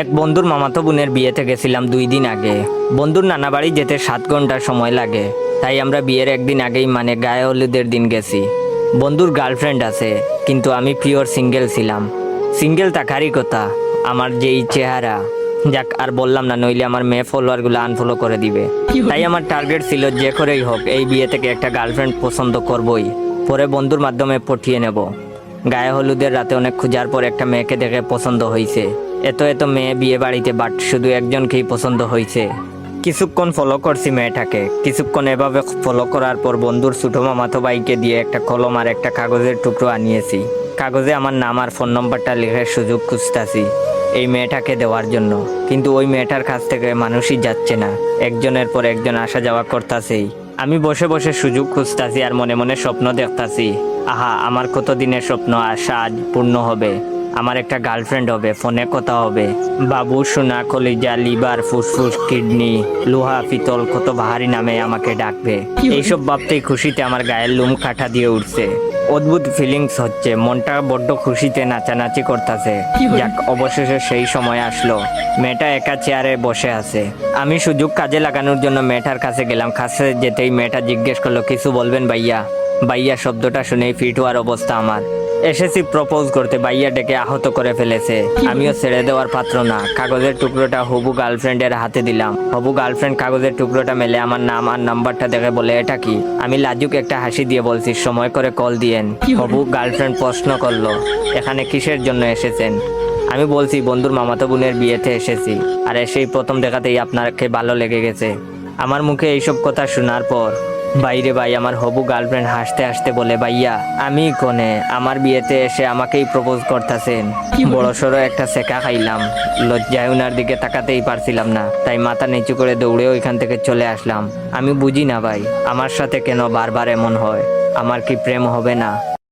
এক বন্ধুর মামাতো বোনের বিয়েতে গেছিলাম 2 দিন আগে। বন্ধুর নানা বাড়ি যেতে 7 ঘন্টা সময় লাগে, তাই আমরা বিয়ের একদিন আগেই মানে গায়ে হলুদের দিন গেছি। বন্ধুর গার্লফ্রেন্ড আছে, কিন্তু আমি পিওর সিঙ্গেল ছিলাম। সিঙ্গেল থাকারই কথা, আমার যেই চেহারা, যাক আর বললাম না, নইলে আমার মেয়ে ফলোয়ারগুলো আনফলো করে দিবে। তাই আমার টার্গেট ছিল যে করেই হোক এই বিয়ে থেকে একটা গার্লফ্রেন্ড পছন্দ করবই, পরে বন্ধুর মাধ্যমে পটিয়ে নেব। গায়ে হলুদের রাতে অনেক খোঁজার পর একটা মেয়েকে দেখে পছন্দ হয়েছে। এত মেয়ে বিয়ে বাড়িতে, বাট শুধু একজনকেই পছন্দ হয়েছে। কিছুক্ষণ ফলো করছি মেয়েটাকে। কিছুক্ষণ এভাবে ফলো করার পর বন্ধুর ছোট মামাতো ভাইকে দিয়ে একটা কলম আর একটা কাগজের টুকরো আনিয়েছি। কাগজে আমার নাম আর ফোন নম্বরটা লিখে সুযোগ খুঁজতেছি এই মেয়েটাকে দেওয়ার জন্য, কিন্তু ওই মেয়েটার কাছ থেকে মানুষই যাচ্ছে না। একজনের পর একজন আসা যাওয়া করতেছেই। আমি বসে বসে সুযোগ খুঁজতাছি আর মনে মনে স্বপ্ন দেখতাছি। আহা, আমার কতদিনের স্বপ্ন আশা আজ পূর্ণ হবে। আমার একটা গার্লফ্রেন্ড হবে, ফোনে কথা হবে। বাবু, সোনা, কলিজা, লিভার, ফুসফুস, কিডনি, লোহা, পিতল, কত বাহারি নামে আমাকে ডাকবে। এইসব ভাবতেই খুশিতে আমার গায়ের লোম কাটা দিয়ে উঠছে। অদ্ভুত ফিলিংস হচ্ছে, মনটা বড্ড খুশিতে নাচানাচি করতেছে। যাক, অবশেষে সেই সময় আসলো। মেয়েটা একা চেয়ারে বসে আছে। আমি সুযোগ কাজে লাগানোর জন্য মেয়েটার কাছে গেলাম। কাছে যেতেই মেয়েটা জিজ্ঞেস করলো, কিছু বলবেন ভাইয়া? ভাইয়া শব্দটা শুনেই ফিট হওয়ার অবস্থা আমার। এসেছি প্রপোজ করতে, ভাইয়া ডেকে আহত করে ফেলেছে। আমিও ছেড়ে দেওয়ার পাত্র না। কাগজের টুকরোটা হবু গার্লফ্রেন্ডের হাতে দিলাম। হবু গার্লফ্রেন্ড কাগজের টুকরোটা মেলে আমার নাম আর নাম্বারটা দেখে বলে, এটা কি? আমি লাজুক একটা হাসি দিয়ে বলছি, সময় করে কল দিয়েন। হবু গার্লফ্রেন্ড প্রশ্ন করলো, এখানে কিসের জন্য এসেছেন? আমি বলছি, বন্ধুর মামাতো বোনের বিয়েতে এসেছি, আর এসেই প্রথম দেখাতেই আপনাকে ভালো লেগে গেছে। আমার মুখে এইসব কথা শোনার পর বাইরে ভাই আমার হবু গার্লফ্রেন্ড হাসতে হাসতে বলে, ভাইয়া আমি কোনে? আমার বিয়েতে এসে আমাকেই প্রপোজ করতেছেন। বড় সড়ো একটা সেকা খাইলাম। লজ্জায় উনার দিকে তাকাতেই পারছিলাম না, তাই মাথা নিচু করে দৌড়ে ওইখান থেকে চলে আসলাম। আমি বুঝি না ভাই, আমার সাথে কেন বারবার এমন হয়? আমার কি প্রেম হবে না?